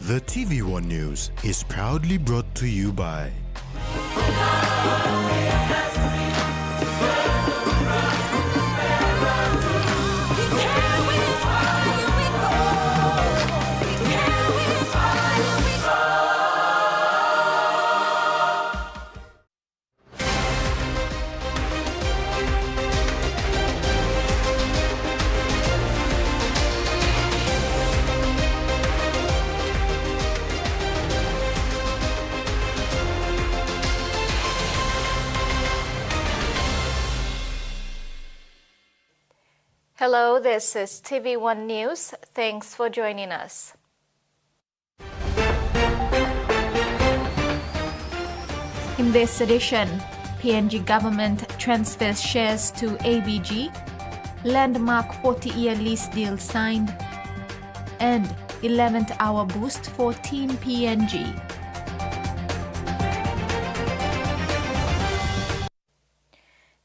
The TVWAN News is proudly brought to you by Hello, this is TVWAN News. Thanks for joining us. In this edition, PNG government transfers shares to ABG, landmark 40-year lease deal signed, and 11th hour boost for Team PNG.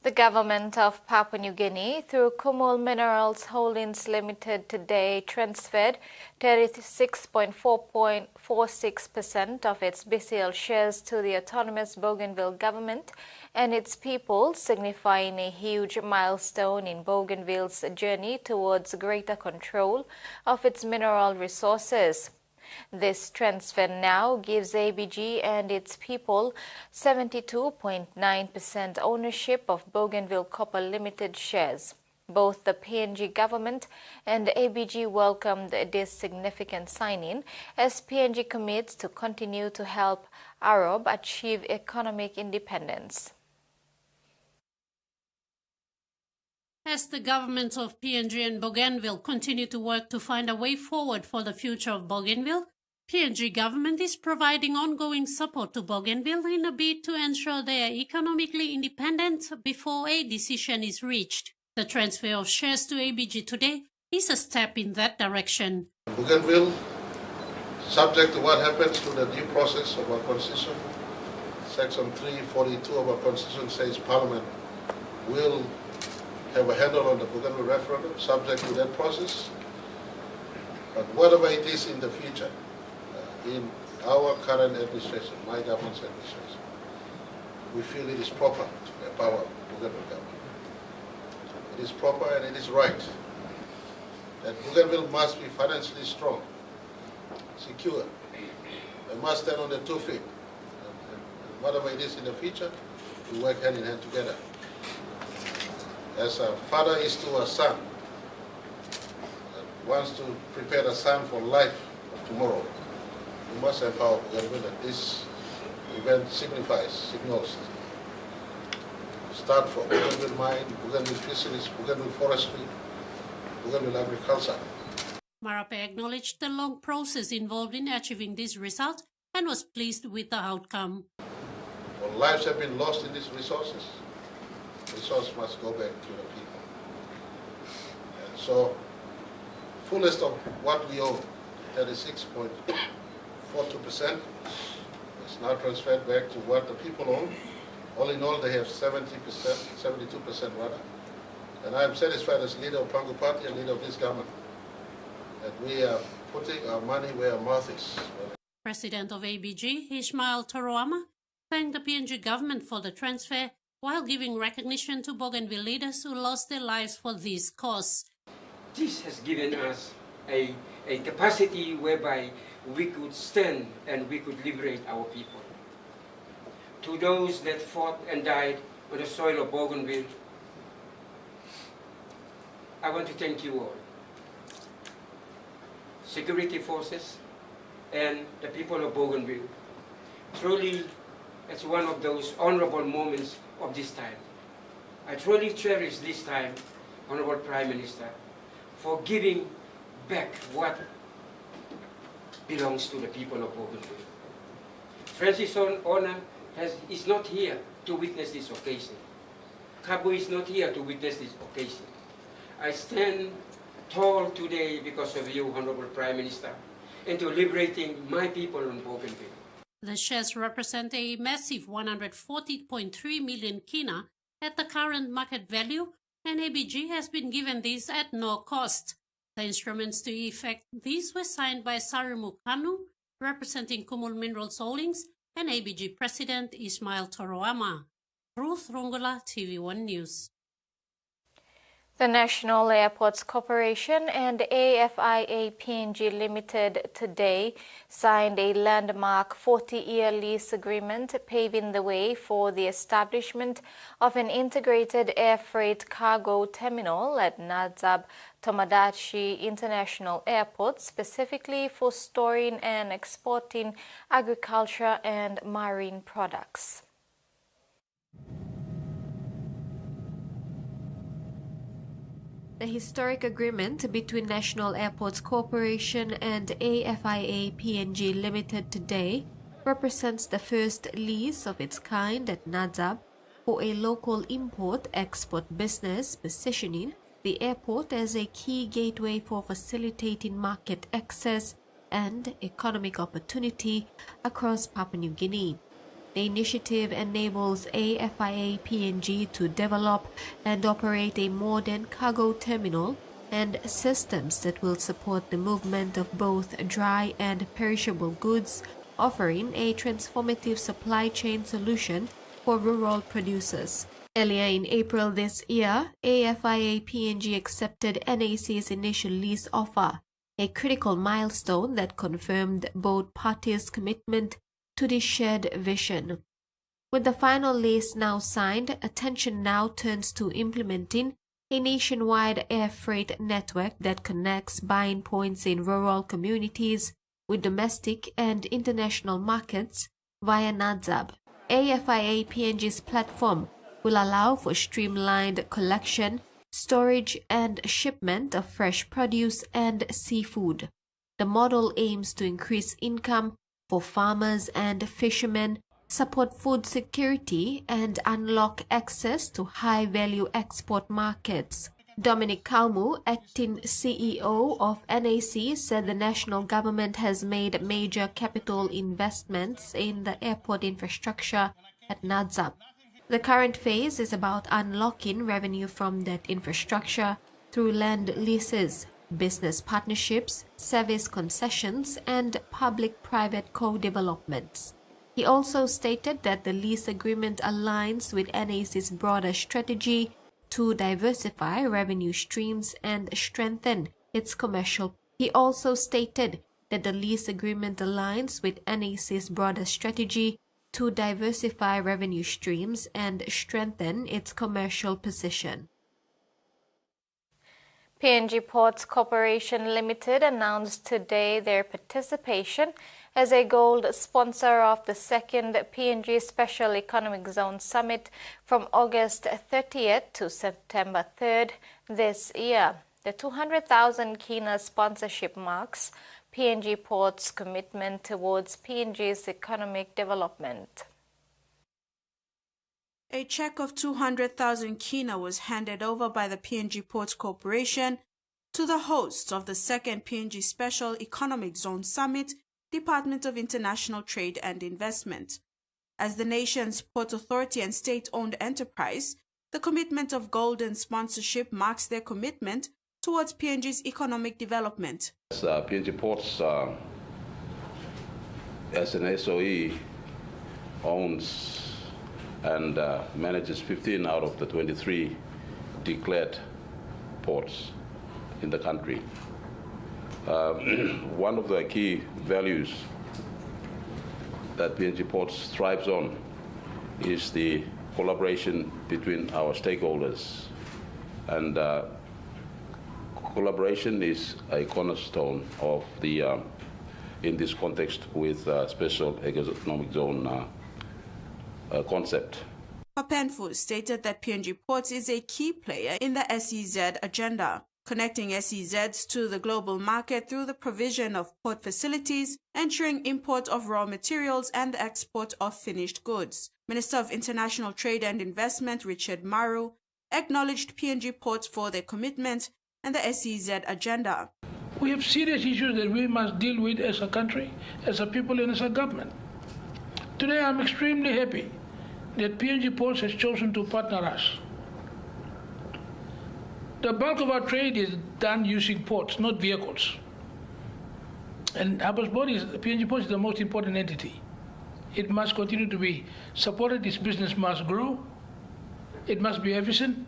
The government of Papua New Guinea, through Kumul Minerals Holdings Limited, today transferred 36.46% of its BCL shares to the autonomous Bougainville government and its people, signifying a huge milestone in Bougainville's journey towards greater control of its mineral resources. This transfer now gives ABG and its people 72.9% ownership of Bougainville Copper Limited shares. Both the PNG government and ABG welcomed this significant signing as PNG commits to continue to help Arab achieve economic independence. As the governments of PNG and Bougainville continue to work to find a way forward for the future of Bougainville, PNG government is providing ongoing support to Bougainville in a bid to ensure they are economically independent before a decision is reached. The transfer of shares to ABG today is a step in that direction. Bougainville, subject to what happens to the due process of our constitution, Section 342 of our constitution says Parliament will have a handle on the Bougainville referendum, subject to that process. But whatever it is in the future, in our current administration, my government's administration, we feel it is proper to empower Bougainville government. It is proper and it is right that Bougainville must be financially strong, secure. They must stand on their 2 feet. And whatever it is in the future, we work hand in hand together. As a father is to a son, wants to prepare the son for life of tomorrow, we must empower Bougainville, that this event signals. Start from Bougainville mine, Bougainville fisheries, Bougainville forestry, Bougainville agriculture. Marape acknowledged the long process involved in achieving this result and was pleased with the outcome. Well, lives have been lost in these resources. Resource must go back to the people. And so, fullest of what we owe, 36.42%, is now transferred back to what the people own. All in all, they have 72% rather. And I'm satisfied as leader of Pangu Party and leader of this government that we are putting our money where our mouth is. President of ABG, Ismail Toroama, thanked the PNG government for the transfer while giving recognition to Bougainville leaders who lost their lives for this cause. This has given us a capacity whereby we could stand and we could liberate our people. To those that fought and died on the soil of Bougainville, I want to thank you all. Security forces and the people of Bougainville. Truly, it's one of those honorable moments of this time. I truly cherish this time, Honorable Prime Minister, for giving back what belongs to the people of Bougainville. Francis Ona is not here to witness this occasion. Kabu is not here to witness this occasion. I stand tall today because of you, Honorable Prime Minister, into liberating my people in Bougainville. The shares represent a massive 140.3 million kina at the current market value, and ABG has been given this at no cost. The instruments to effect these were signed by Sarimu Kanu, representing Kumul Minerals Holdings, and ABG President Ismail Toroama. Ruth Rongola, TV1 News. The National Airports Corporation and AFIA PNG Limited today signed a landmark 40-year lease agreement paving the way for the establishment of an integrated air freight cargo terminal at Nadzab Tomodachi International Airport, specifically for storing and exporting agriculture and marine products. The historic agreement between National Airports Corporation and AFIA PNG Limited today represents the first lease of its kind at Nadzab for a local import-export business, positioning the airport as a key gateway for facilitating market access and economic opportunity across Papua New Guinea. The initiative enables AFIA PNG to develop and operate a modern cargo terminal and systems that will support the movement of both dry and perishable goods, offering a transformative supply chain solution for rural producers. Earlier in April this year, AFIA PNG accepted NAC's initial lease offer, a critical milestone that confirmed both parties' commitment to the shared vision. With the final lease now signed, attention now turns to implementing a nationwide air freight network that connects buying points in rural communities with domestic and international markets via Nadzab. AFIA PNG's platform will allow for streamlined collection, storage, and shipment of fresh produce and seafood. The model aims to increase income for farmers and fishermen, support food security, and unlock access to high-value export markets. Dominic Kaumu, acting CEO of NAC, said the national government has made major capital investments in the airport infrastructure at Nadzab. The current phase is about unlocking revenue from that infrastructure through land leases, business partnerships, service concessions, and public-private co-developments. He also stated that the lease agreement aligns with NAC's broader strategy to diversify revenue streams and strengthen its commercial. He also stated that the lease agreement aligns with NAC's broader strategy to diversify revenue streams and strengthen its commercial position. PNG Ports Corporation Limited announced today their participation as a gold sponsor of the second PNG Special Economic Zone Summit from August 30th to September 3rd this year. The 200,000 kina sponsorship marks PNG Ports' commitment towards PNG's economic development. A check of 200,000 kina was handed over by the PNG Ports Corporation to the hosts of the second PNG Special Economic Zone Summit, Department of International Trade and Investment. As the nation's port authority and state-owned enterprise, the commitment of golden sponsorship marks their commitment towards PNG's economic development. PNG Ports, as an SOE, owns and manages 15 out of the 23 declared ports in the country. One of the key values that PNG Ports thrives on is the collaboration between our stakeholders. And collaboration is a cornerstone of the, in this context, with Special Economic Zone concept. Papenfu stated that PNG Ports is a key player in the SEZ agenda, connecting SEZs to the global market through the provision of port facilities, ensuring import of raw materials and the export of finished goods. Minister of International Trade and Investment Richard Maru acknowledged PNG Ports for their commitment and the SEZ agenda. We have serious issues that we must deal with as a country, as a people, and as a government. Today, I'm extremely happy that PNG Ports has chosen to partner us. The bulk of our trade is done using ports, not vehicles. And Harbours Port PNG Port is the most important entity. It must continue to be supported. Its business must grow. It must be efficient.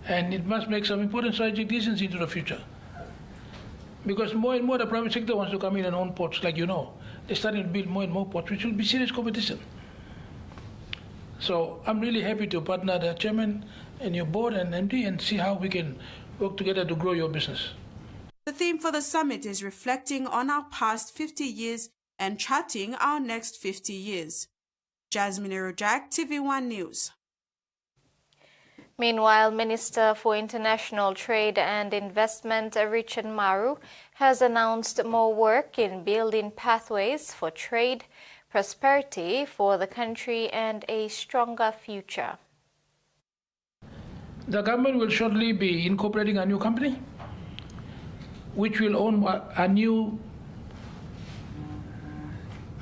And it must make some important strategic decisions into the future. Because more and more the private sector wants to come in and own ports, like you know. They're starting to build more and more ports, which will be serious competition. So I'm really happy to partner the chairman and your board and MD and see how we can work together to grow your business. The theme for the summit is reflecting on our past 50 years and charting our next 50 years. Jasmine Erojak, TVWAN News. Meanwhile, Minister for International Trade and Investment Richard Maru has announced more work in building pathways for trade, prosperity for the country and a stronger future. The government will shortly be incorporating a new company which will own a new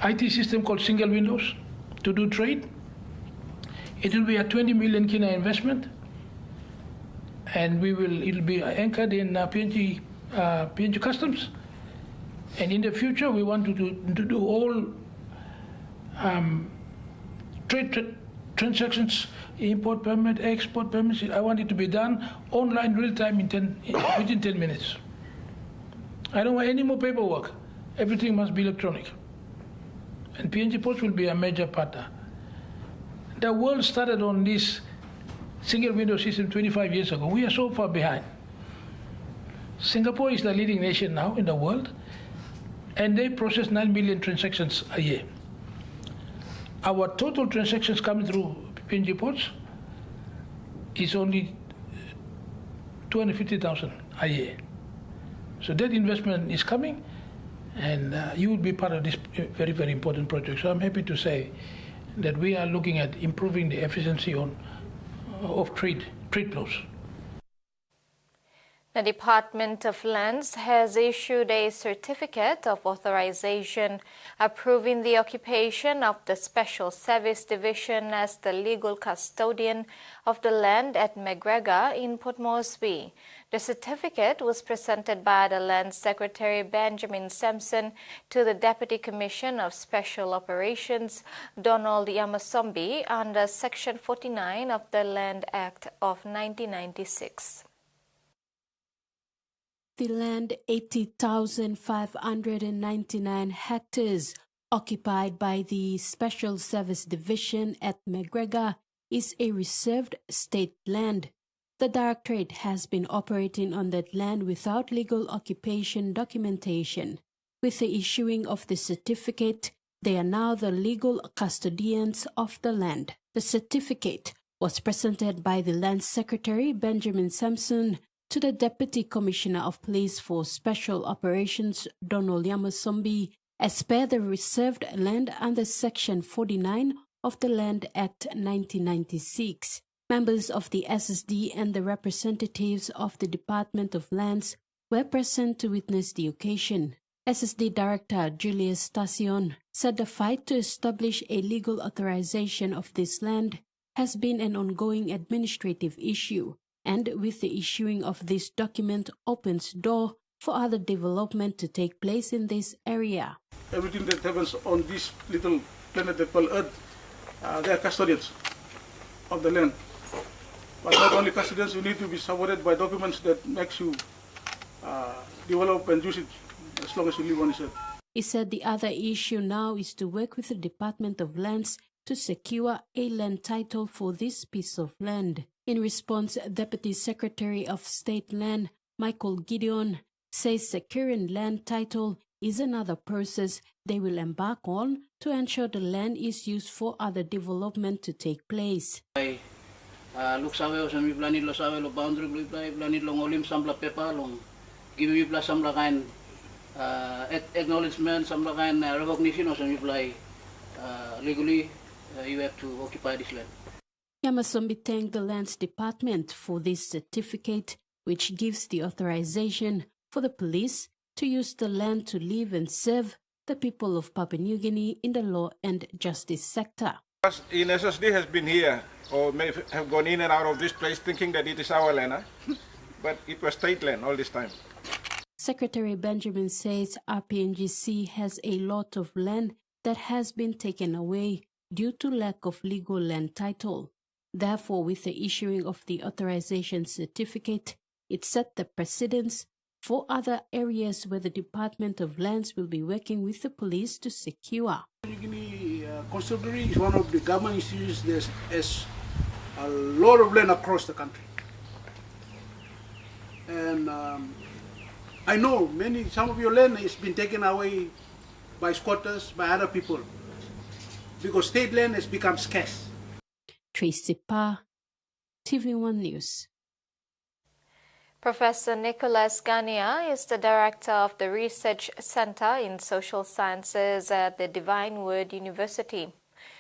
IT system called Single Windows to do trade. It will be a 20 million Kina investment, and it will be anchored in PNG Customs. And in the future, we want to do all trade transactions, import permit, export permits. I want it to be done online, real time, within 10 minutes. I don't want any more paperwork. Everything must be electronic. And PNG Ports will be a major partner. The world started on this single window system 25 years ago. We are so far behind. Singapore is the leading nation now in the world, and they process 9 million transactions a year. Our total transactions coming through PNG Ports is only 250,000 a year. So that investment is coming, and you will be part of this very, very important project. So I'm happy to say that we are looking at improving the efficiency of trade flows. The Department of Lands has issued a certificate of authorization approving the occupation of the Special Service Division as the legal custodian of the land at McGregor in Port Moresby. The certificate was presented by the Land Secretary Benjamin Sampson to the Deputy Commissioner of Special Operations Donald Yamasombi under Section 49 of the Land Act of 1996. The land, 80,599 hectares, occupied by the Special Service Division at McGregor, is a reserved state land. The Directorate has been operating on that land without legal occupation documentation. With the issuing of the certificate, they are now the legal custodians of the land. The certificate was presented by the Land Secretary Benjamin Sampson to the Deputy Commissioner of Police for Special Operations Donald Yamasombi as per the reserved land under Section 49 of the Land Act 1996. Members of the SSD and the representatives of the Department of Lands were present to witness the occasion. SSD Director Julius Stasion said the fight to establish a legal authorization of this land has been an ongoing administrative issue, and with the issuing of this document opens door for other development to take place in this area. Everything that happens on this little planet that called Earth, they are custodians of the land. But not only custodians, you need to be supported by documents that makes you develop and use it as long as you live on this earth. He said the other issue now is to work with the Department of Lands to secure a land title for this piece of land. In response, Deputy Secretary of State Land, Michael Gideon, says securing land title is another process they will embark on to ensure the land is used for other development to take place. Look sawe sa mi planid lo sawe lo boundary lo planid lo ngolim samla pepa lo give me plus samla kain acknowledgement samla kain recognition o sa mi play legally you have to occupy this land. Yamasombi thanked the Lands Department for this certificate, which gives the authorization for the police to use the land to live and serve the people of Papua New Guinea in the law and justice sector. In SSD has been here, or may have gone in and out of this place thinking that it is our land, but it was state land all this time. Secretary Benjamin says RPNGC has a lot of land that has been taken away due to lack of legal land title. Therefore, with the issuing of the authorization certificate, it set the precedence for other areas where the Department of Lands will be working with the police to secure. Constabulary is one of the government institutions that has a lot of land across the country. And I know some of your land has been taken away by squatters, by other people, because state land has become scarce. Tracy Pa, TV1 News. Professor Nicholas Gania is the director of the Research Center in Social Sciences at the Divine Word University.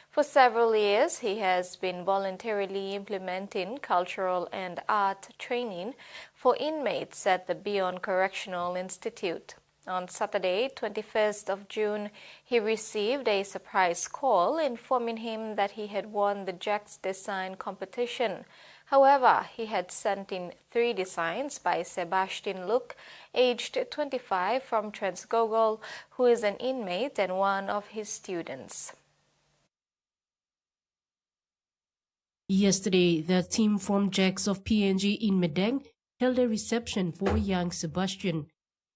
For several years, he has been voluntarily implementing cultural and art training for inmates at the Beyond Correctional Institute. On Saturday, 21st of June, he received a surprise call informing him that he had won the Jack's Design competition. However, he had sent in 3 designs by Sebastian Luke, aged 25, from Transgogol, who is an inmate and one of his students. Yesterday, the team from Jacks of PNG in Medang held a reception for young Sebastian,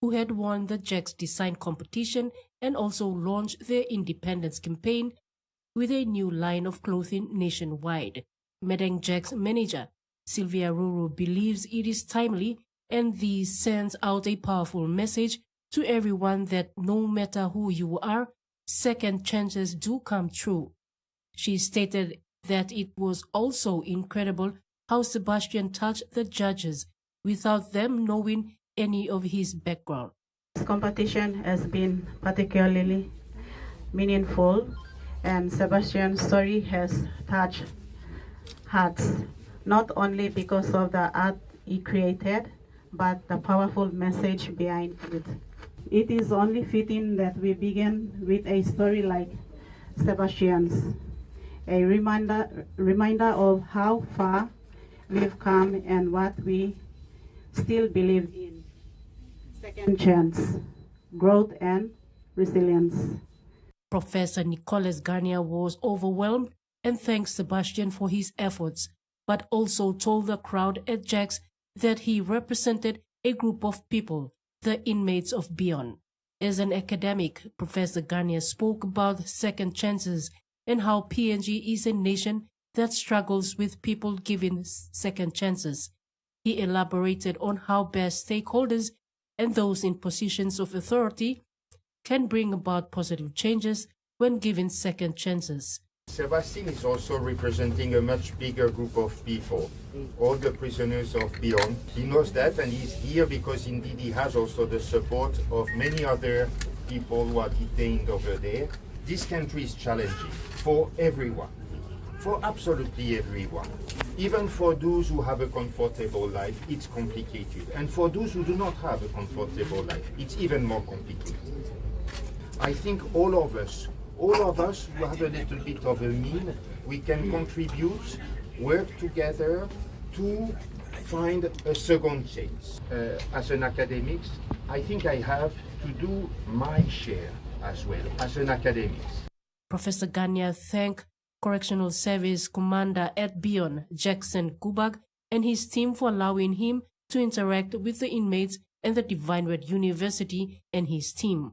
who had won the Jacks Design competition and also launched their independence campaign with a new line of clothing nationwide. Medang Jacks manager Sylvia Ruru believes it is timely, and this sends out a powerful message to everyone that no matter who you are, second chances do come true. She stated that it was also incredible how Sebastian touched the judges without them knowing any of his background. This competition has been particularly meaningful, and Sebastian's story has touched hearts, not only because of the art he created, but the powerful message behind it. It is only fitting that we begin with a story like Sebastian's, a reminder of how far we've come and what we still believe in: second chance, growth, and resilience. Professor Nicholas Garnier was overwhelmed and thanked Sebastian for his efforts, but also told the crowd at Jack's that he represented a group of people, the inmates of Beyond. As an academic, Professor Garnier spoke about second chances and how PNG is a nation that struggles with people given second chances. He elaborated on how best stakeholders and those in positions of authority can bring about positive changes when given second chances. Sebastian is also representing a much bigger group of people, all the prisoners of Beyond. He knows that, and he's here because indeed he has also the support of many other people who are detained over there. This country is challenging for everyone, for absolutely everyone. Even for those who have a comfortable life, it's complicated. And for those who do not have a comfortable life, it's even more complicated. I think all of us who have a little bit of a mean, we can contribute, work together to find a second chance. As an academic, I think I have to do my share as well as an academic. Professor Gania thanked Correctional Service Commander at Beyond, Jackson Kubag, and his team for allowing him to interact with the inmates and the Divine Word University and his team.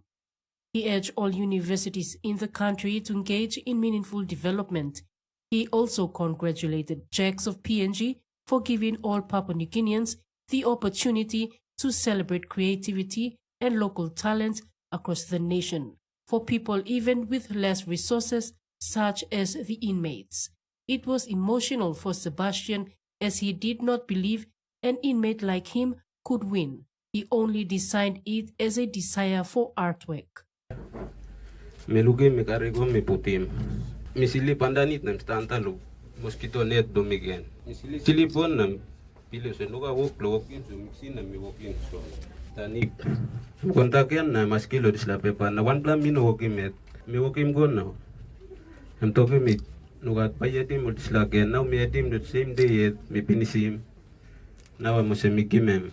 He urged all universities in the country to engage in meaningful development. He also congratulated Jacks of PNG for giving all Papua New Guineans the opportunity to celebrate creativity and local talent across the nation, for people even with less resources, such as the inmates. It was emotional for Sebastian, as he did not believe an inmate like him could win. He only designed it as a desire for artwork. Meluge me carrego me putim. Misili pandanit nam stantalo mosquito net domigen. Misili pon nam pilo se nuga wok lokin so mixin nam mi wokin so. Tani kontakian na maskilo disla pepa na one plan mino wokim met. Mi wokim gonna. Am toke mi nuga payatim disla gen now mi atim the same day yet mi pinisim. Now mo se mikimem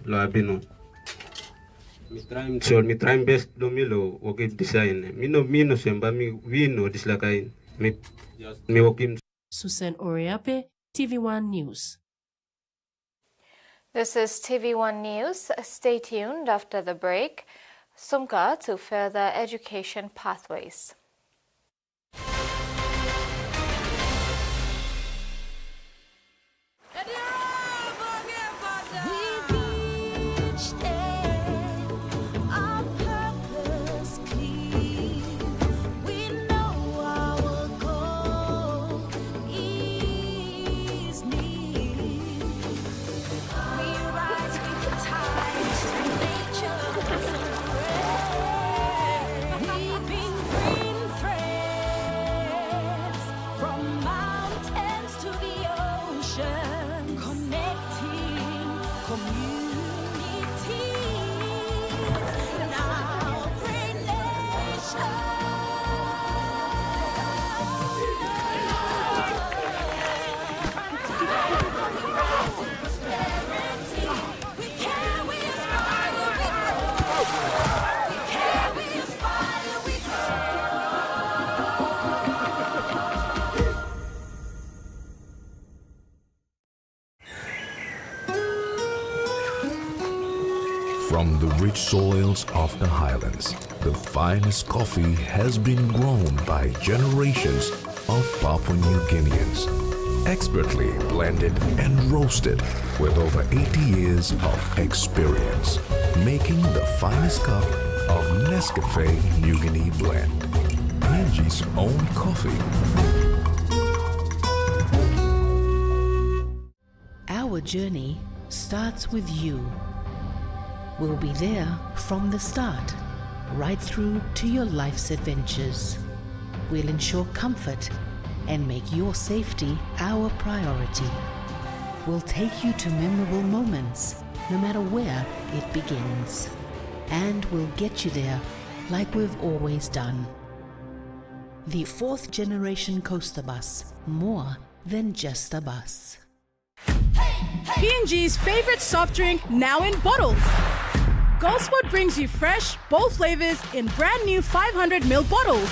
lo abino. Mi trying best domilo okay design. Mino semba mi vino dislakain. Mi wakim. Susan Oriape, TVWAN News. This is TVWAN News. Stay tuned after the break. Sumka to further education pathways. From the rich soils of the highlands, the finest coffee has been grown by generations of Papua New Guineans, expertly blended and roasted with over 80 years of experience, making the finest cup of Nescafe New Guinea blend, PNG's own coffee. Our journey starts with you. We'll be there from the start, right through to your life's adventures. We'll ensure comfort and make your safety our priority. We'll take you to memorable moments, no matter where it begins. And we'll get you there like we've always done. The 4th generation coaster bus, more than just a bus. PNG's favorite soft drink now in bottles. GoSport brings you fresh, bold flavors in brand new 500ml bottles.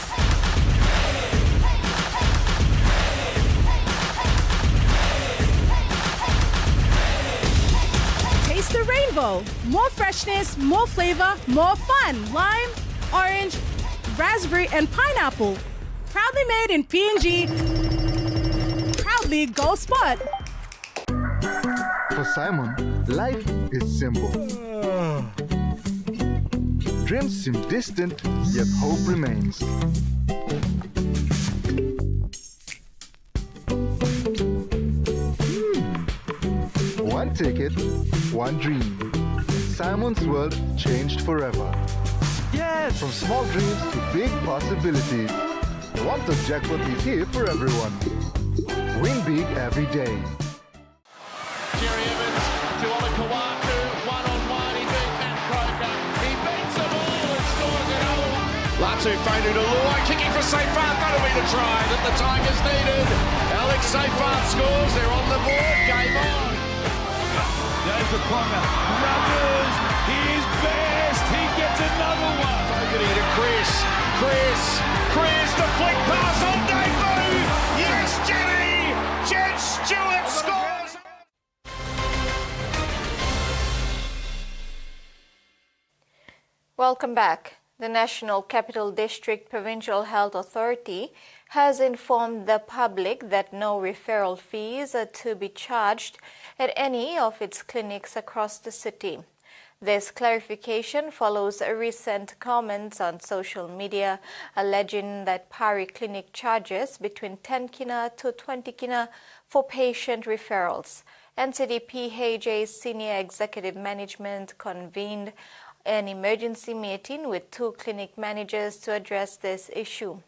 Taste the rainbow. More freshness, more flavor, more fun. Lime, orange, raspberry, and pineapple. Proudly made in PNG. Proudly GoSport. For Simon, life is simple. Dreams seem distant, yet hope remains. One ticket, one dream. Simon's world changed forever. Yes! From small dreams to big possibilities. One Top Jackpot is here for everyone. Win big every day. Jerry Evans to Ola Kawaku, one-on-one, he beat Matt Croker, he beats them all and scores another one. Latu Fainu to Lua, kicking for Seyfarth, that'll be the try that the Tigers needed. Alex Seyfarth scores, they're on the board, game on. There's the Ponga, rubbers, his best, he gets another one. Fogarty to Chris, the flick pass on debut, yes Jenny, Jen Stewart scores. Welcome back. The National Capital District Provincial Health Authority has informed the public that no referral fees are to be charged at any of its clinics across the city. This clarification follows recent comments on social media alleging that Pari Clinic charges between 10 kina to 20 kina for patient referrals. NCDPHA's senior executive management convened an emergency meeting with 2 clinic managers to address this issue.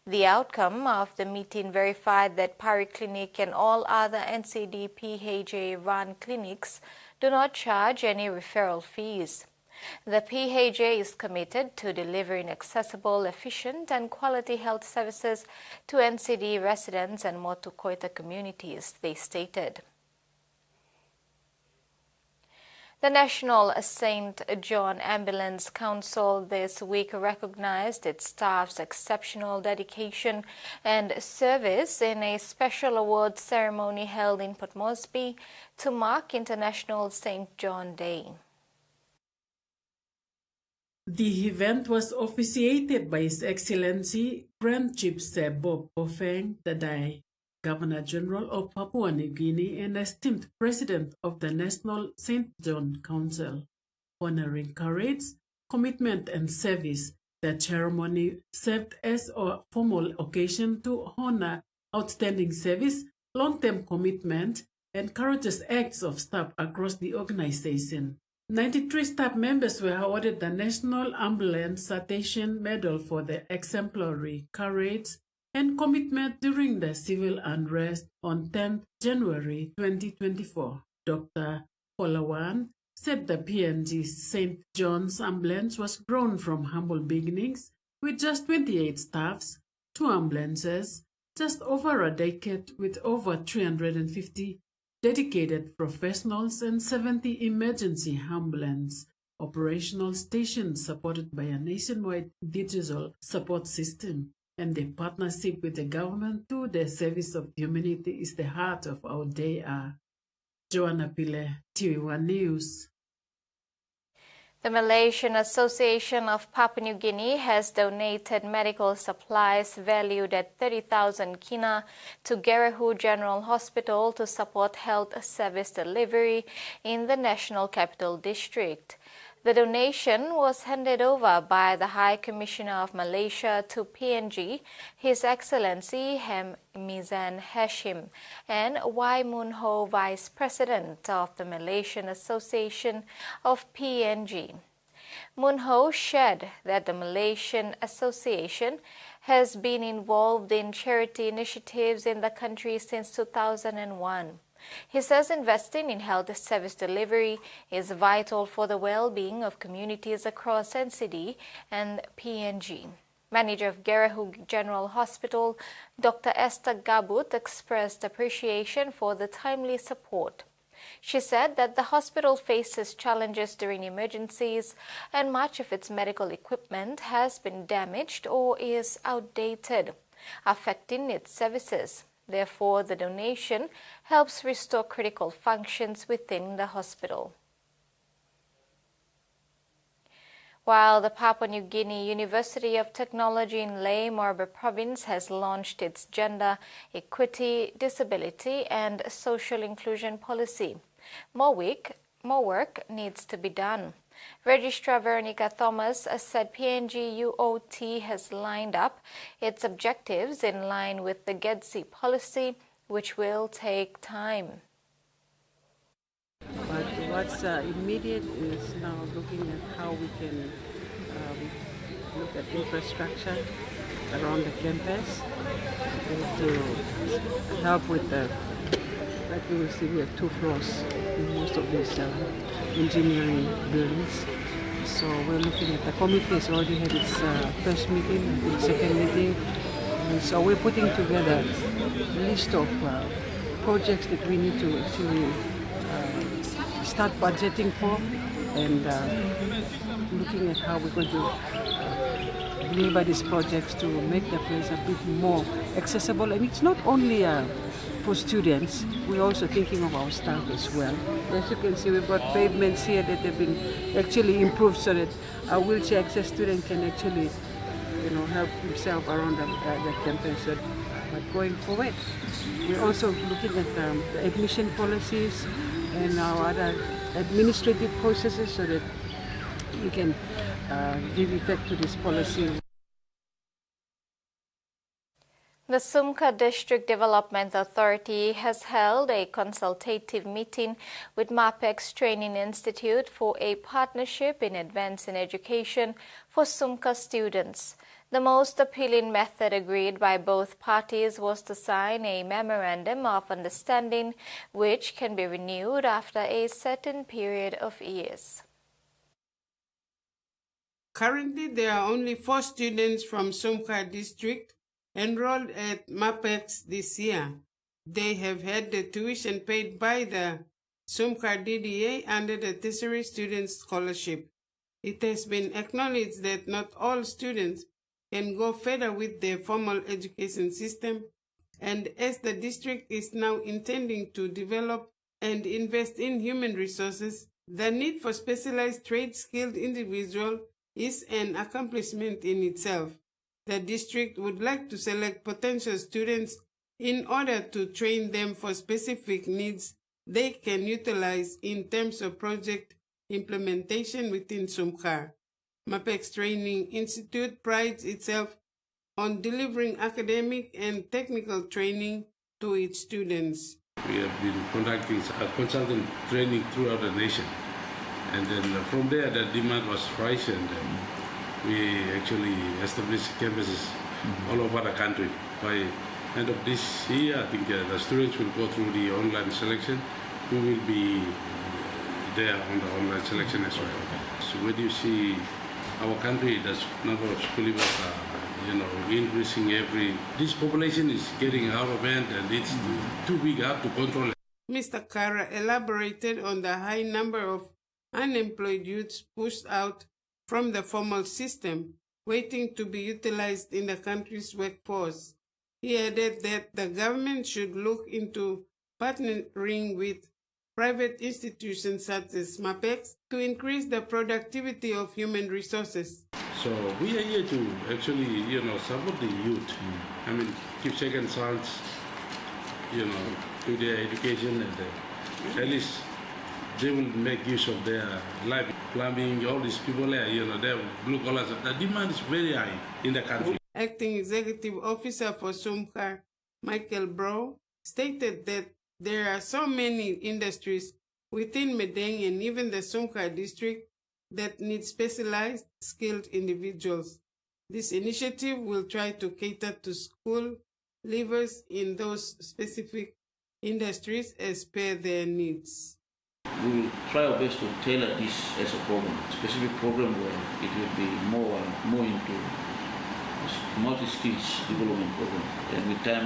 The outcome of the meeting verified that Pari Clinic and all other NCDPHA-run clinics do not charge any referral fees. The PHA is committed to delivering accessible, efficient and quality health services to NCD residents and Motu Koita communities, they stated. The National St. John Ambulance Council this week recognized its staff's exceptional dedication and service in a special awards ceremony held in Port Moresby to mark International St. John Day. The event was officiated by His Excellency Grand Chief Sir Bob Bofeng Dadai, Governor General of Papua New Guinea and esteemed President of the National St. John Council. Honoring courage, commitment and service, the ceremony served as a formal occasion to honor outstanding service, long-term commitment, and courageous acts of staff across the organization. 93 staff members were awarded the National Ambulance Citation Medal for their exemplary courage and commitment during the civil unrest on 10 January 2024. Dr. TVWAN said the PNG St. John's Ambulance was grown from humble beginnings with just 28 staffs, 2 ambulances, just over a decade with over 350 dedicated professionals and 70 emergency ambulance operational stations supported by a nationwide digital support system. And the partnership with the government to the service of humanity is the heart of our day. Joanna Pile, TVWAN News. The Malaysian Association of Papua New Guinea has donated medical supplies valued at 30,000 kina to Gerehu General Hospital to support health service delivery in the National Capital District. The donation was handed over by the High Commissioner of Malaysia to PNG, His Excellency Hem Mizan Hashim, and Y Mun Ho, Vice President of the Malaysian Association of PNG. Mun Ho shared that the Malaysian Association has been involved in charity initiatives in the country since 2001. He says investing in health service delivery is vital for the well-being of communities across NCD and PNG. Manager of Gerehu General Hospital, Dr. Esther Gabut, expressed appreciation for the timely support. She said that the hospital faces challenges during emergencies and much of its medical equipment has been damaged or is outdated, affecting its services. Therefore, the donation helps restore critical functions within the hospital. While the Papua New Guinea University of Technology in Lae Morbe Province has launched its gender, equity, disability and social inclusion policy, more work needs to be done. Registrar Veronica Thomas said PNG UOT has lined up its objectives in line with the GEDSI policy, which will take time. But what's immediate is now looking at how we can look at infrastructure around the campus to help with the, like you will see, we have 2 floors in most of these engineering buildings. So we're looking at the committee has already had its first meeting, its second meeting. And so we're putting together a list of projects that we need to actually start budgeting for and looking at how we're going to deliver these projects to make the place a bit more accessible. And it's not only for students, we're also thinking of our staff as well. As you can see, we've got pavements here that have been actually improved so that a wheelchair access student can actually, help himself around the campus. But going forward, we're also looking at the admission policies and our other administrative processes so that we can give effect to this policy. The Sumka District Development Authority has held a consultative meeting with MAPEX Training Institute for a partnership in advancing education for Sumka students. The most appealing method agreed by both parties was to sign a memorandum of understanding which can be renewed after a certain period of years. Currently, there are only 4 students from Sumka District enrolled at MAPEX this year. They have had the tuition paid by the Sumcar DDA under the Tertiary Student Scholarship. It has been acknowledged that not all students can go further with their formal education system, and as the district is now intending to develop and invest in human resources, the need for specialized trade-skilled individuals is an accomplishment in itself. The district would like to select potential students in order to train them for specific needs they can utilize in terms of project implementation within Sumcar. MAPEX Training Institute prides itself on delivering academic and technical training to its students. We have been conducting consultant training throughout the nation. And then from there, the demand was rising, and we actually established campuses all over the country. By end of this year, I think the students will go through the online selection. We will be there on the online selection as well. So when you see our country, the number of school leavers are, increasing this population is getting out of hand, and it's too big up to control. Mr. Kara elaborated on the high number of unemployed youths pushed out from the formal system, waiting to be utilized in the country's workforce. He added that the government should look into partnering with private institutions such as MAPEX to increase the productivity of human resources. So we are here to actually, support the youth. I mean, give second chance, to their education, and at least they will make use of their life. Plumbing, all these people there, they're blue collars. The demand is very high in the country. Acting Executive Officer for Sumcar, Michael Bro, stated that there are so many industries within Medeng and even the Sumcar district that need specialized, skilled individuals. This initiative will try to cater to school leavers in those specific industries as per their needs. We will try our best to tailor this as a program, specific program where it will be more into multi-skills development program, and we tie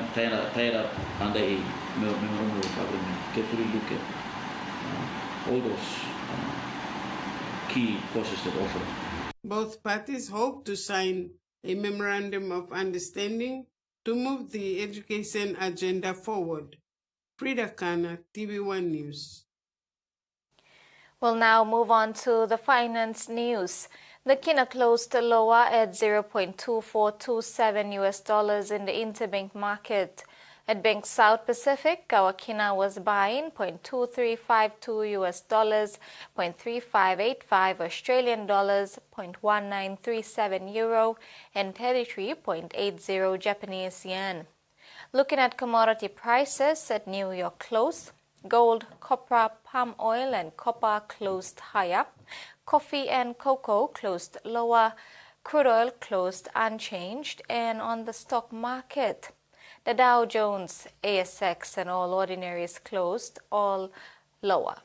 it up under a memorandum of agreement, carefully look at all those key courses that offer. Both parties hope to sign a memorandum of understanding to move the education agenda forward. Frida Kana, TVWAN News. We'll now move on to the finance news. The kina closed lower at $0.2427 in the interbank market. At Bank South Pacific, our kina was buying $0.2352 $0.3585 Australian dollars, $0.1937 euro, and 33.80 Japanese yen. Looking at commodity prices at New York close, gold, copper, palm oil, and copper closed higher. Coffee and cocoa closed lower. Crude oil closed unchanged. And on the stock market, the Dow Jones, ASX, and all ordinaries closed all lower.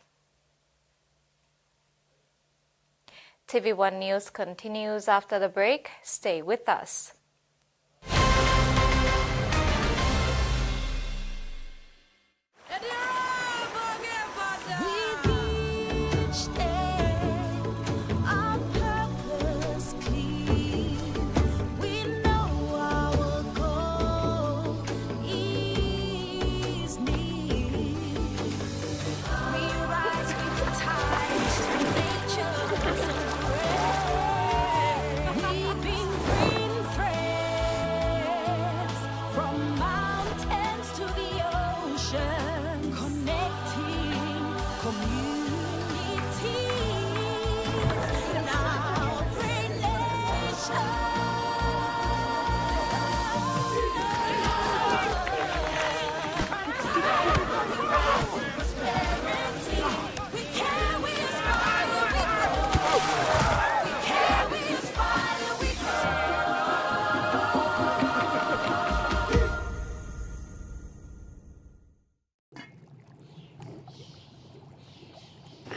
TV1 News continues after the break. Stay with us.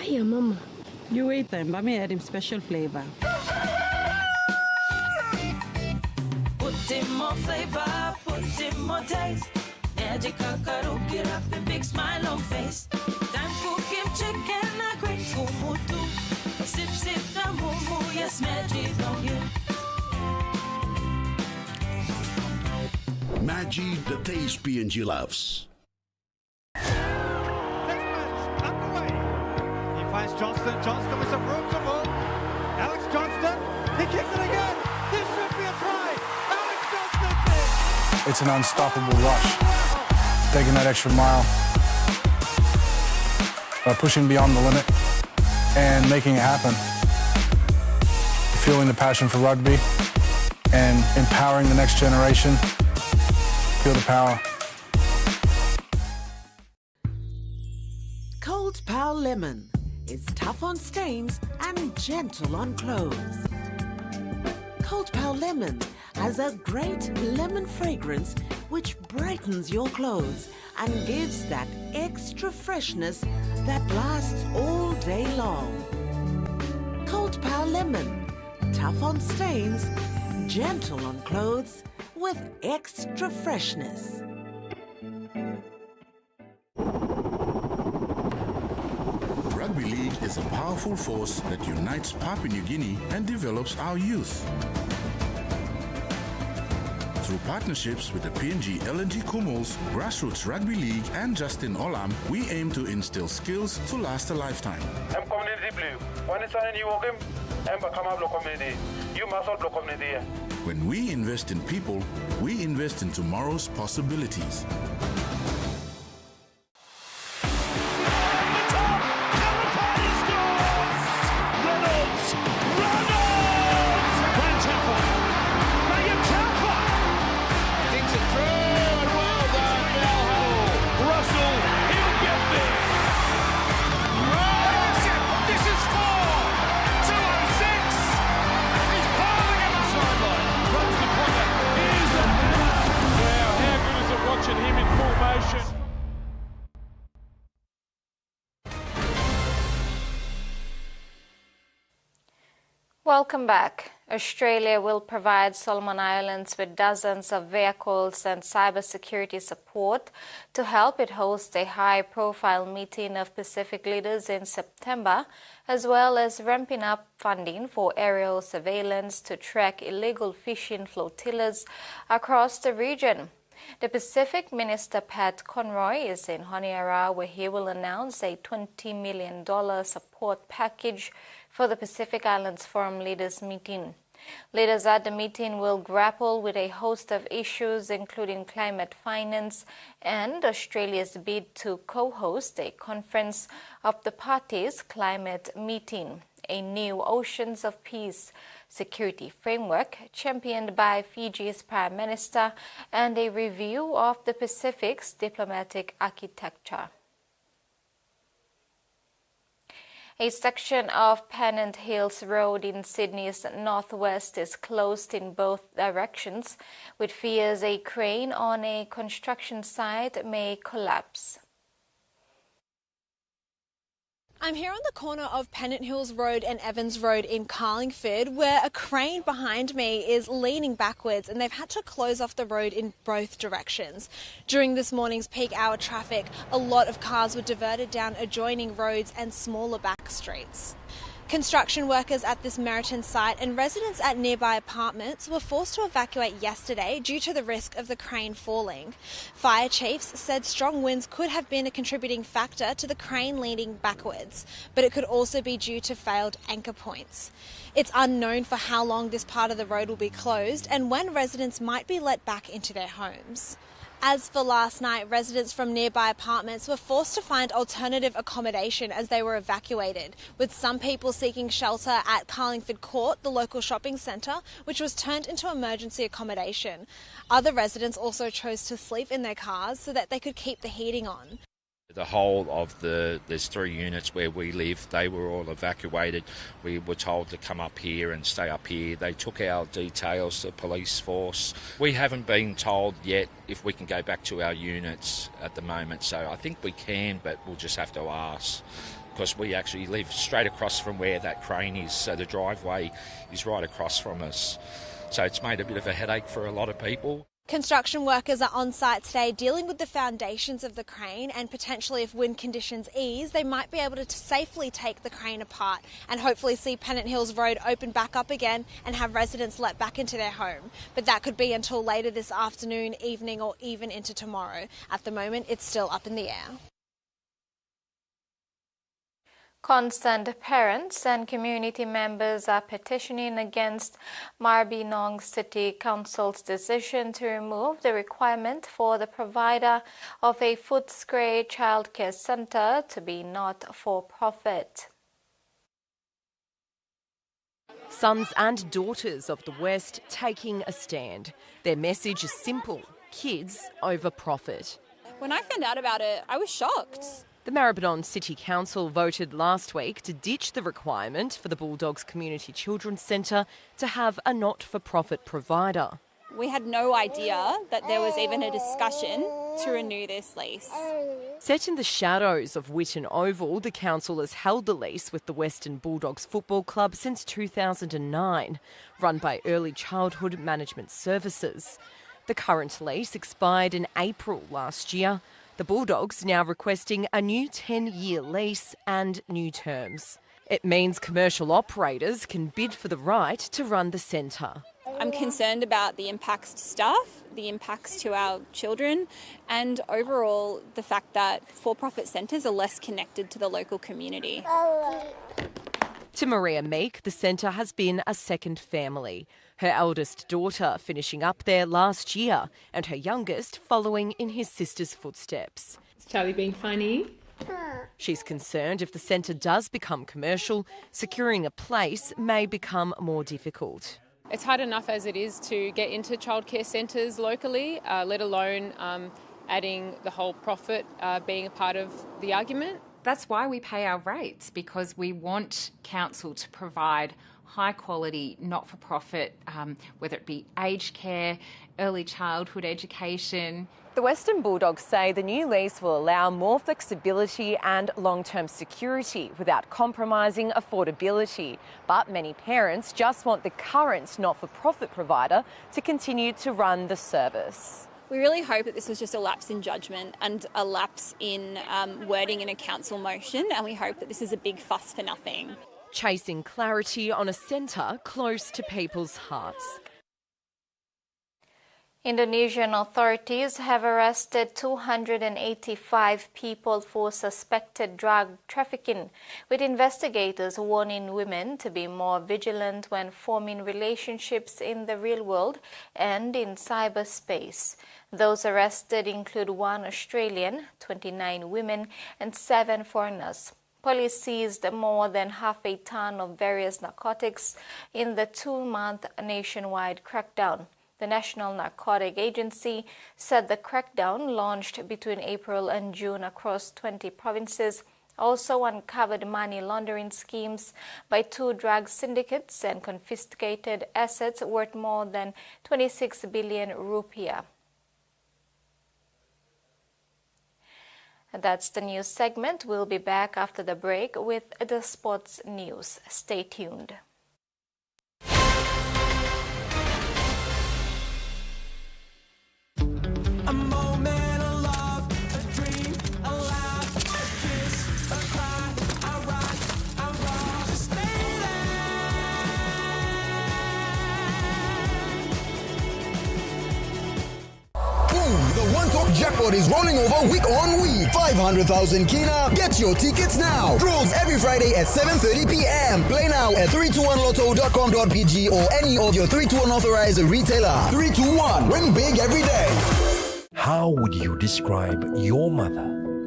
Hiya, Mama. You wait then, but me add him special flavor. Put in more flavor, put in more taste. Magic Kakaru, get up and big smile on face. Time for kimchi. energy the taste PNG loves. Finds Johnston. Johnston with some room to move. Alex Johnston. He kicks it again. This should be a try. Alex Johnston's in. It's an unstoppable rush. Taking that extra mile. Pushing beyond the limit and making it happen. Fueling the passion for rugby and empowering the next generation. Feel the power. Cold Power Lemon. It's tough on stains and gentle on clothes. Cold Power Lemon has a great lemon fragrance which brightens your clothes and gives that extra freshness that lasts all day long. Cold Power Lemon, tough on stains, gentle on clothes with extra freshness. Rugby league is a powerful force that unites Papua New Guinea and develops our youth. Through partnerships with the PNG LNG Kumals, Grassroots Rugby League and Justin Olam, we aim to instill skills to last a lifetime. I'm community blue. When it's on you walk him, I'm come up community. You must not community. When we invest in people, we invest in tomorrow's possibilities. Welcome back. Australia will provide Solomon Islands with dozens of vehicles and cybersecurity support to help it host a high-profile meeting of Pacific leaders in September, as well as ramping up funding for aerial surveillance to track illegal fishing flotillas across the region. The Pacific Minister Pat Conroy is in Honiara, where he will announce a $20 million support package for the Pacific Islands Forum Leaders Meeting. Leaders at the meeting will grapple with a host of issues, including climate finance and Australia's bid to co-host a conference of the parties' climate meeting, a new Oceans of Peace security framework championed by Fiji's Prime Minister, and a review of the Pacific's diplomatic architecture. A section of Pennant Hills Road in Sydney's northwest is closed in both directions, with fears a crane on a construction site may collapse. I'm here on the corner of Pennant Hills Road and Evans Road in Carlingford, where a crane behind me is leaning backwards and they've had to close off the road in both directions. During this morning's peak hour traffic, a lot of cars were diverted down adjoining roads and smaller back streets. Construction workers at this Meriton site and residents at nearby apartments were forced to evacuate yesterday due to the risk of the crane falling. Fire chiefs said strong winds could have been a contributing factor to the crane leaning backwards, but it could also be due to failed anchor points. It's unknown for how long this part of the road will be closed and when residents might be let back into their homes. As for last night, residents from nearby apartments were forced to find alternative accommodation as they were evacuated, with some people seeking shelter at Carlingford Court, the local shopping centre, which was turned into emergency accommodation. Other residents also chose to sleep in their cars so that they could keep the heating on. The whole of there's 3 units where we live, they were all evacuated. We were told to come up here and stay up here. They took our details, the police force. We haven't been told yet if we can go back to our units at the moment, so I think we can, but we'll just have to ask, because we actually live straight across from where that crane is, so the driveway is right across from us. So it's made a bit of a headache for a lot of people. Construction workers are on site today dealing with the foundations of the crane, and potentially if wind conditions ease, they might be able to safely take the crane apart and hopefully see Pennant Hills Road open back up again and have residents let back into their home. But that could be until later this afternoon, evening or even into tomorrow. At the moment, it's still up in the air. Concerned parents and community members are petitioning against Maribyrnong City Council's decision to remove the requirement for the provider of a Footscray childcare centre to be not-for-profit. Sons and daughters of the West taking a stand. Their message is simple: kids over profit. When I found out about it, I was shocked. The Maribyrnong City Council voted last week to ditch the requirement for the Bulldogs Community Children's Centre to have a not-for-profit provider. We had no idea that there was even a discussion to renew this lease. Set in the shadows of Whitten Oval, the council has held the lease with the Western Bulldogs Football Club since 2009, run by Early Childhood Management Services. The current lease expired in April last year. The Bulldogs now requesting a new 10-year lease and new terms. It means commercial operators can bid for the right to run the centre. I'm concerned about the impacts to staff, the impacts to our children, and overall the fact that for-profit centres are less connected to the local community. To Maria Meek, the centre has been a second family. Her eldest daughter finishing up there last year and her youngest following in his sister's footsteps. Is Charlie being funny? She's concerned if the centre does become commercial, securing a place may become more difficult. It's hard enough as it is to get into childcare centres locally, let alone adding the whole profit being a part of the argument. That's why we pay our rates, because we want council to provide high quality, not-for-profit, whether it be aged care, early childhood education. The Western Bulldogs say the new lease will allow more flexibility and long-term security without compromising affordability. But many parents just want the current not-for-profit provider to continue to run the service. We really hope that this was just a lapse in judgment and a lapse in wording in a council motion, and we hope that this is a big fuss for nothing. Chasing clarity on a centre close to people's hearts. Indonesian authorities have arrested 285 people for suspected drug trafficking, with investigators warning women to be more vigilant when forming relationships in the real world and in cyberspace. Those arrested include 1 Australian, 29 women, and 7 foreigners. Police seized more than half a ton of various narcotics in the 2-month nationwide crackdown. The National Narcotic Agency said the crackdown, launched between April and June across 20 provinces, also uncovered money laundering schemes by 2 drug syndicates and confiscated assets worth more than 26 billion rupiah. That's the news segment. We'll be back after the break with the sports news. Stay tuned. A moment of love, a dream, a laugh, a kiss, a cry, a rock, a roll. Just stay Boom! The One Top Jackpot is rolling over week on week. 500,000 Kina. Get your tickets now. Draws every Friday at 7:30 p.m. Play now at 321lotto.com.pg or any of your 321 authorized retailer. 321. Win big every day. How would you describe your mother?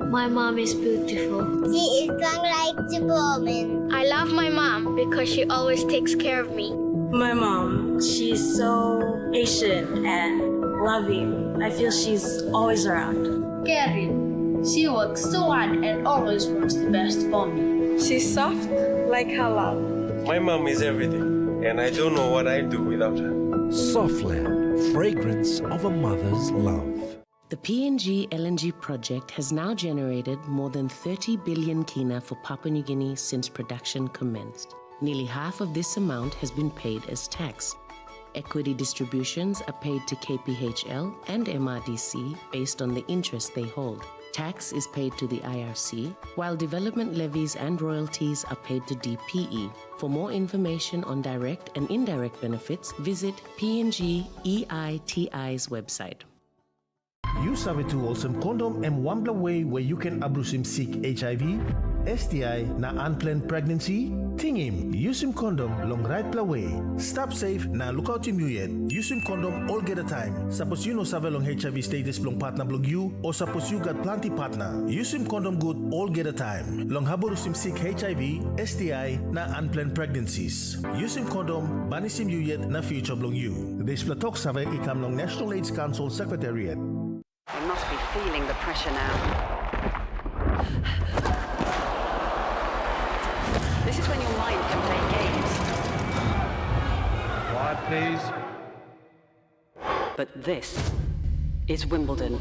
My mom is beautiful. She is strong like Superwoman. I love my mom because she always takes care of me. My mom, she's so patient and loving. I feel she's always around. Caring. She works so hard and always wants the best for me. She's soft like her love. My mom is everything, and I don't know what I'd do without her. Softland, fragrance of a mother's love. The PNG LNG project has now generated more than 30 billion Kina for Papua New Guinea since production commenced. Nearly half of this amount has been paid as tax. Equity distributions are paid to KPHL and MRDC based on the interest they hold. Tax is paid to the IRC, while development levies and royalties are paid to DPE. For more information on direct and indirect benefits, visit PNG EITI's website. You sabi to awesome condom and one way where you can abrusim seek HIV, STI na unplanned pregnancy? Tingim, use him condom long right way. Stop safe na look out him you yet. Use him condom all get a time. Suppose you know save long HIV status long partner blog you or suppose you got plenty partner. Use him condom good all get a time. Long haborusim seek HIV, STI na unplanned pregnancies. Use him condom banisim you yet na future blog you. This platok save ikam long National AIDS Council Secretariat. They must be feeling the pressure now. This is when your mind can play games. Quiet, please. But this is Wimbledon.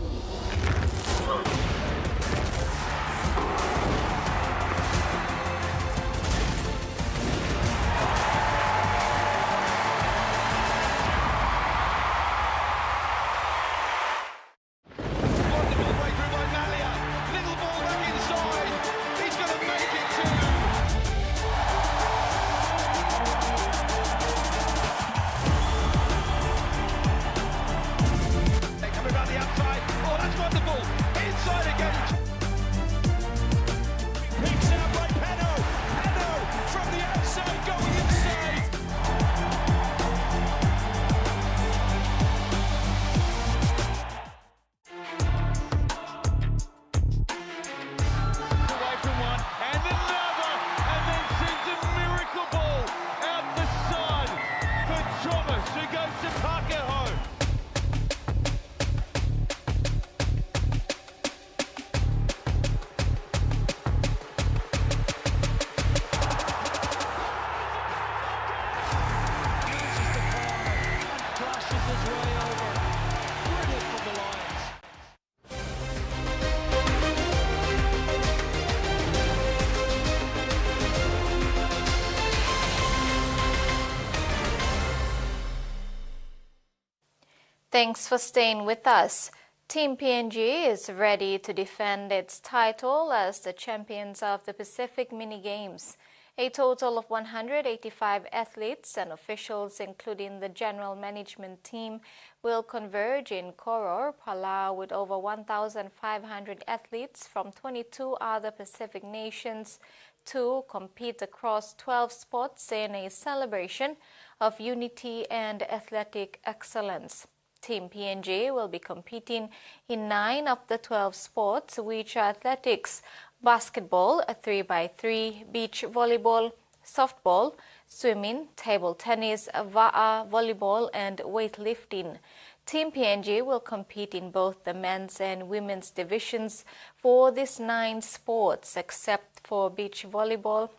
Thanks for staying with us. Team PNG is ready to defend its title as the champions of the Pacific Mini Games. A total of 185 athletes and officials, including the general management team, will converge in Koror, Palau, with over 1,500 athletes from 22 other Pacific nations to compete across 12 sports in a celebration of unity and athletic excellence. Team PNG will be competing in 9 of the 12 sports, which are athletics, basketball, 3x3, beach volleyball, softball, swimming, table tennis, va'a, volleyball, and weightlifting. Team PNG will compete in both the men's and women's divisions for these 9 sports, except for beach volleyball,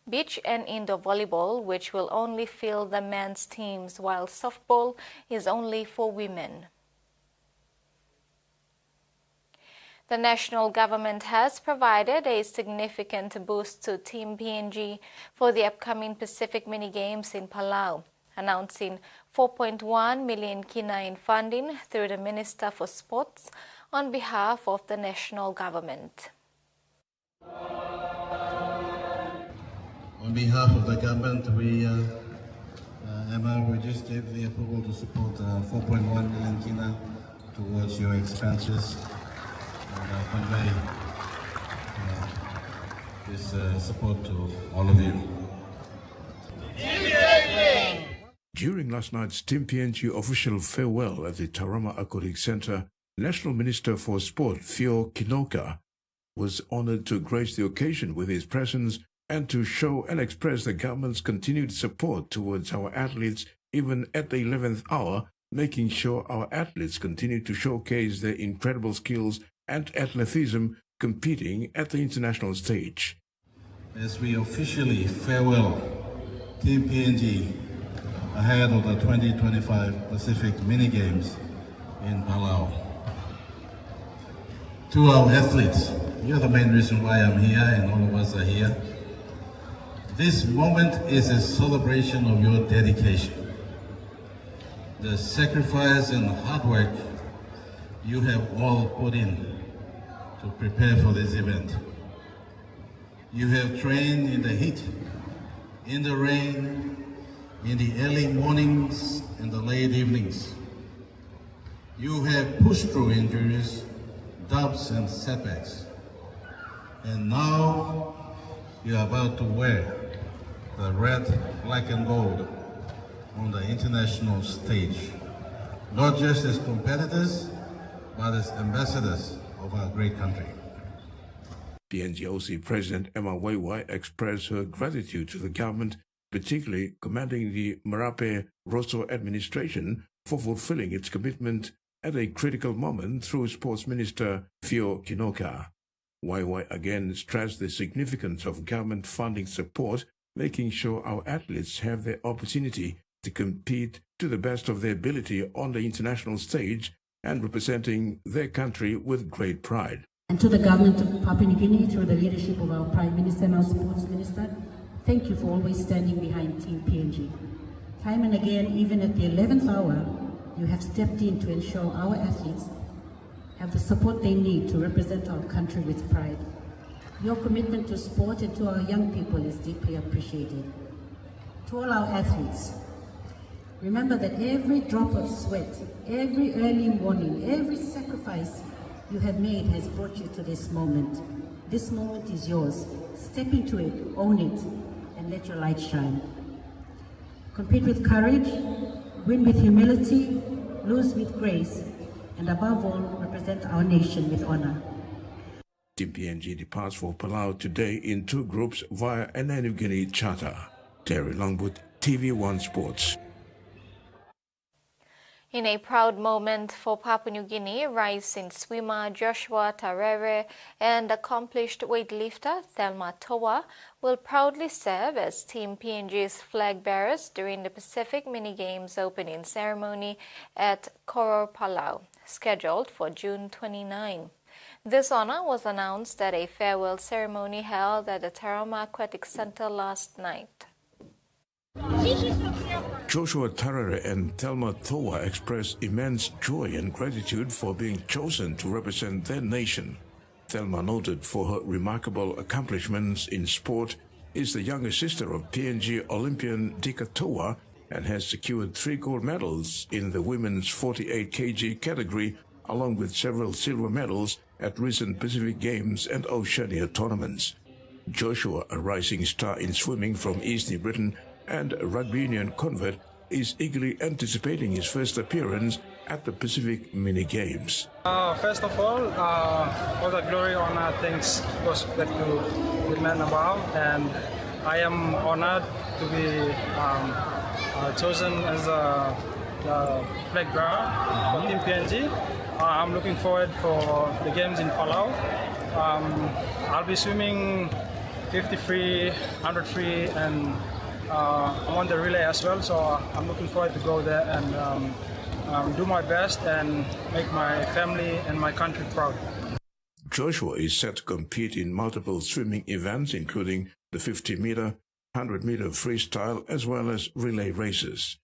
beach and indoor volleyball, which will only field the men's teams, while softball is only for women. The national government has provided a significant boost to Team PNG for the upcoming Pacific Mini Games in Palau, announcing 4.1 million kina in funding through the Minister for Sports on behalf of the national government. On behalf of the government, Emma, we just gave the approval to support 4.1 million kina towards your expenses and convey this support to all of you. During last night's Team PNG official farewell at the Tarama Aquatic Centre, National Minister for Sport Theo Kinoka was honoured to grace the occasion with his presence and to show and express the government's continued support towards our athletes even at the 11th hour, making sure our athletes continue to showcase their incredible skills and athleticism competing at the international stage. As we officially farewell Team PNG ahead of the 2025 Pacific Mini Games in Palau. To our athletes, you're the main reason why I'm here and all of us are here. This moment is a celebration of your dedication. the sacrifice and hard work you have all put in to prepare for this event. You have trained in the heat, in the rain, in the early mornings and the late evenings. You have pushed through injuries, doubts and setbacks. And now you are about to wear the red, black and gold on the international stage, not just as competitors, but as ambassadors of our great country. PNGOC President Emma Waiwai expressed her gratitude to the government, particularly commending the Marape Rosso administration for fulfilling its commitment at a critical moment through Sports Minister Fio Kinoka. Waiwai again stressed the significance of government funding support, making sure our athletes have the opportunity to compete to the best of their ability on the international stage and representing their country with great pride. And to the government of Papua New Guinea, through the leadership of our Prime Minister and our Sports Minister, thank you for always standing behind Team PNG. Time and again, even at the 11th hour, you have stepped in to ensure our athletes have the support they need to represent our country with pride. Your commitment to sport and to our young people is deeply appreciated. To all our athletes, remember that every drop of sweat, every early morning, every sacrifice you have made has brought you to this moment. This moment is yours. Step into it, own it, and let your light shine. Compete with courage, win with humility, lose with grace, and above all, represent our nation with honor. Team PNG departs for Palau today in 2 groups via an New Guinea charter. Terry Longwood, TV1 Sports. In a proud moment for Papua New Guinea, rising swimmer Joshua Tarere and accomplished weightlifter Thelma Toa will proudly serve as Team PNG's flag bearers during the Pacific Mini-Games opening ceremony at Koror, Palau, scheduled for June 29. This honor was announced at a farewell ceremony held at the Tarama Aquatic Center last night. Joshua Tarere and Thelma Toa expressed immense joy and gratitude for being chosen to represent their nation. Thelma, noted for her remarkable accomplishments in sport, is the younger sister of PNG Olympian Dika Toa and has secured 3 gold medals in the women's 48 kg category, along with several silver medals at recent Pacific Games and Oceania tournaments. Joshua, a rising star in swimming from East New Britain and a rugby union convert, is eagerly anticipating his first appearance at the Pacific Mini Games. First of all the glory, honor, thanks goes back to the man above, and I am honored to be chosen as a flag bearer for Team PNG. I'm looking forward for the games in Palau. I'll be swimming 50 free, 100 free, and I'm on the relay as well, so I'm looking forward to go there and do my best and make my family and my country proud. Joshua is set to compete in multiple swimming events, including the 50-meter, 100-meter freestyle, as well as relay races.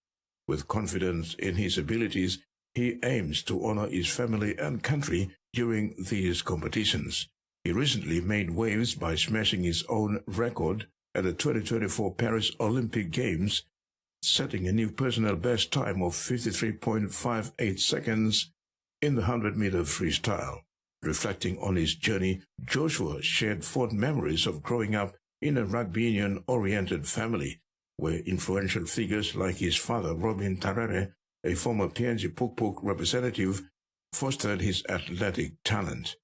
With confidence in his abilities, he aims to honor his family and country during these competitions. He recently made waves by smashing his own record at the 2024 Paris Olympic Games, setting a new personal best time of 53.58 seconds in the 100-meter freestyle. Reflecting on his journey, Joshua shared fond memories of growing up in a rugby union-oriented family, where influential figures like his father, Robin Tarere, a former PNG Puk-Puk representative, fostered his athletic talent.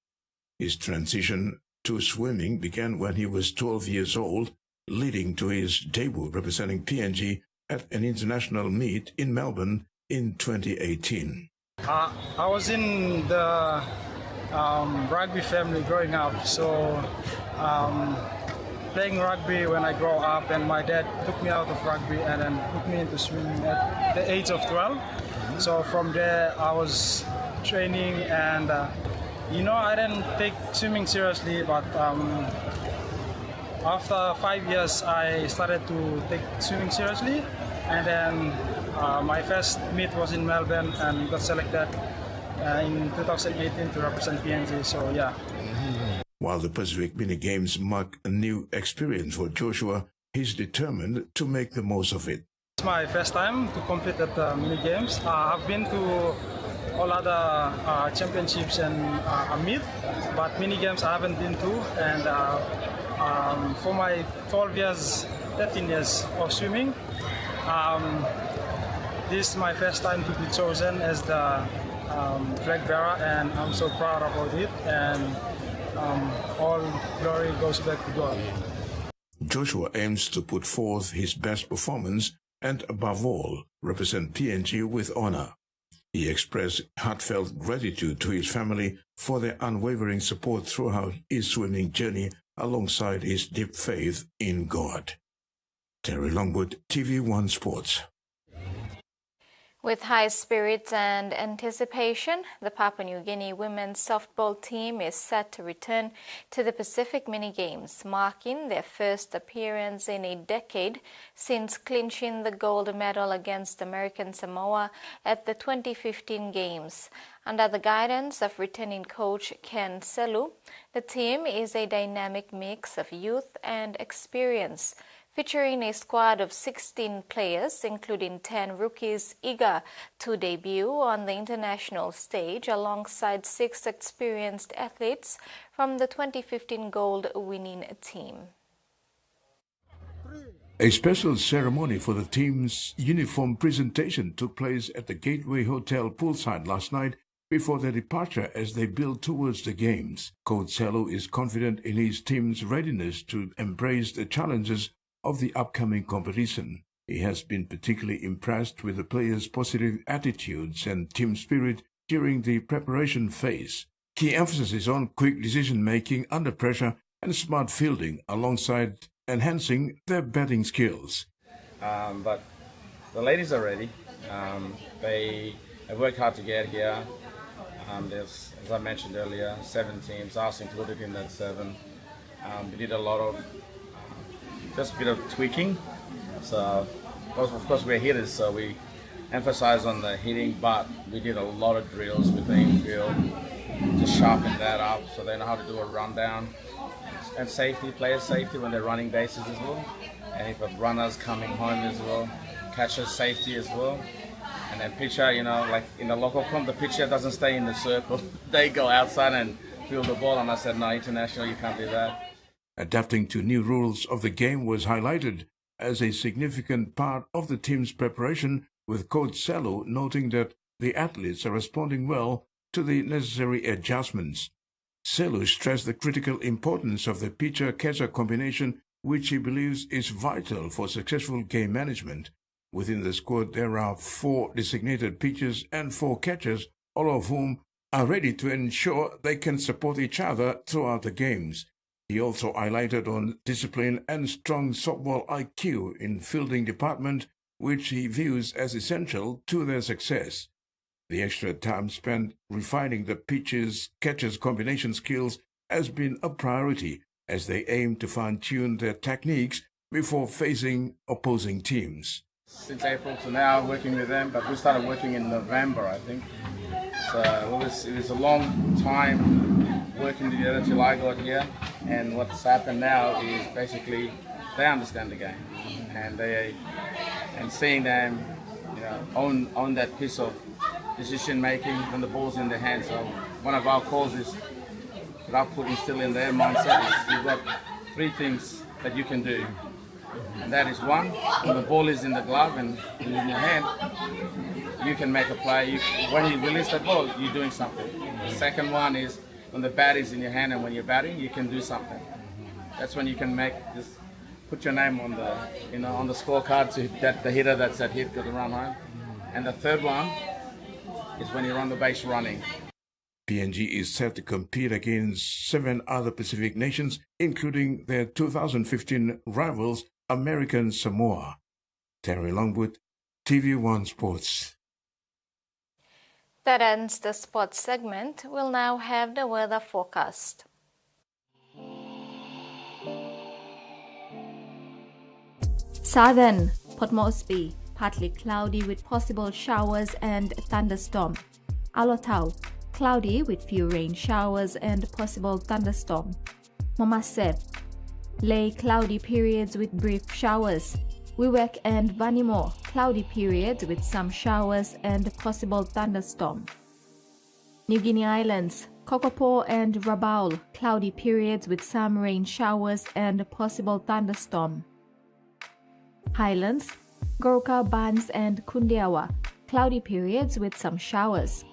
His transition to swimming began when he was 12 years old, leading to his debut representing PNG at an international meet in Melbourne in 2018. I was in the rugby family growing up, so playing rugby when I grow up, and my dad took me out of rugby and then put me into swimming at the age of 12. So from there I was training, and I didn't take swimming seriously, but after 5 years I started to take swimming seriously, and then My first meet was in Melbourne and got selected in 2018 to represent PNG. So yeah. While the Pacific Mini Games mark a new experience for Joshua, he's determined to make the most of it. It's my first time to compete at the Mini Games. I've been to all other championships and meet, but Mini Games I haven't been to. And for my 13 years of swimming, this is my first time to be chosen as the flag bearer, and I'm so proud about it. And all glory goes back to God. Joshua aims to put forth his best performance and, above all, represent PNG with honor. He expressed heartfelt gratitude to his family for their unwavering support throughout his swimming journey alongside his deep faith in God. Terry Longwood, TV1 Sports. With high spirits and anticipation, the Papua New Guinea women's softball team is set to return to the Pacific Mini Games, marking their first appearance in a decade since clinching the gold medal against American Samoa at the 2015 Games. Under the guidance of returning coach Ken Selu, the team is a dynamic mix of youth and experience, featuring a squad of 16 players, including 10 rookies eager to debut on the international stage alongside 6 experienced athletes from the 2015 gold-winning team. A special ceremony for the team's uniform presentation took place at the Gateway Hotel poolside last night before their departure as they build towards the Games. Coach Selu is confident in his team's readiness to embrace the challenges of the upcoming competition. He has been particularly impressed with the players' positive attitudes and team spirit during the preparation phase. Key emphasis is on quick decision-making under pressure and smart fielding alongside enhancing their batting skills. But the ladies are ready. They have worked hard to get here. There's, as I mentioned earlier, 7 teams, us included in that 7. We did a lot of just a bit of tweaking. So, of course, we're hitters, so we emphasize on the hitting, but we did a lot of drills with the infield to sharpen that up so they know how to do a rundown. And safety, player safety when they're running bases as well. And if a runner's coming home as well, catcher safety as well. And then pitcher, you know, like in the local comp, the pitcher doesn't stay in the circle. They go outside and field the ball, and I said, no, international, you can't do that. Adapting to new rules of the game was highlighted as a significant part of the team's preparation, with Coach Selu noting that the athletes are responding well to the necessary adjustments. Selu stressed the critical importance of the pitcher-catcher combination, which he believes is vital for successful game management. Within the squad, there are 4 designated pitchers and 4 catchers, all of whom are ready to ensure they can support each other throughout the games. He also highlighted on discipline and strong softball IQ in fielding department, which he views as essential to their success. The extra time spent refining the pitchers-catchers combination skills has been a priority as they aim to fine-tune their techniques before facing opposing teams. Since April to now, working with them, but we started working in November, I think. So it was a long time working together till I got here. And what's happened now is basically they understand the game, and seeing them, you know, own that piece of decision making when the ball's in their hands. So one of our calls is that I've instill in their mindset is you've got 3 things that you can do. And that is 1, when the ball is in the glove and in your hand, you can make a play. When you release the ball, you're doing something. The second one is when the bat is in your hand and when you're batting, you can do something. That's when you can put your name on the, on the scorecard to that the hitter that's that hit got the run home. And the third one is when you're on the base running. PNG is set to compete against 7 other Pacific nations, including their 2015 rivals, American Samoa. Terry Longwood, TV1 Sports. That ends the sports segment. We'll now have the weather forecast. Southern, Port Moresby, partly cloudy with possible showers and thunderstorm. Alotau, cloudy with few rain showers and possible thunderstorm. Momase, Lay, cloudy periods with brief showers. Wewak and Vanimo, cloudy periods with some showers and possible thunderstorm. New Guinea Islands, Kokopo and Rabaul, cloudy periods with some rain showers and possible thunderstorm. Highlands, Goroka, Bans and Kundiawa, cloudy periods with some showers.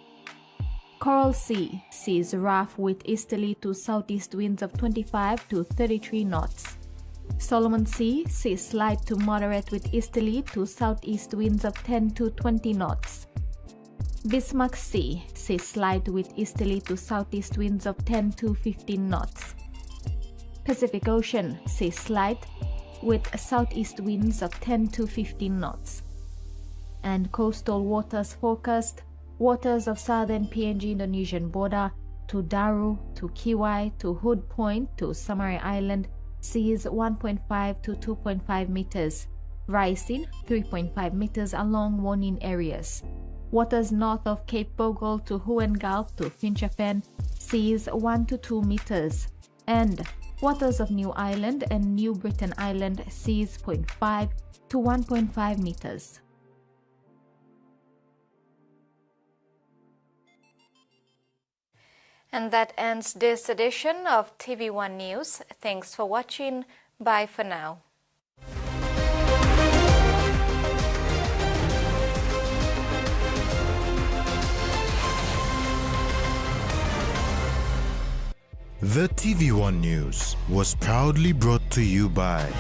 Coral Sea, seas rough with easterly to southeast winds of 25 to 33 knots. Solomon Sea, seas slight to moderate with easterly to southeast winds of 10 to 20 knots. Bismarck Sea, seas slight with easterly to southeast winds of 10 to 15 knots. Pacific Ocean, seas slight with southeast winds of 10 to 15 knots. And coastal waters forecast, waters of southern PNG Indonesian border to Daru, to Kiwai, to Hood Point, to Samari Island, seas 1.5 to 2.5 meters, rising 3.5 meters along warning areas. Waters north of Cape Bogle to Huen Gulf to Finchafen, seas 1 to 2 meters, and waters of New Ireland and New Britain Island, seas 0.5 to 1.5 meters. And that ends this edition of TV1 News. Thanks for watching. Bye for now. The TV1 News was proudly brought to you by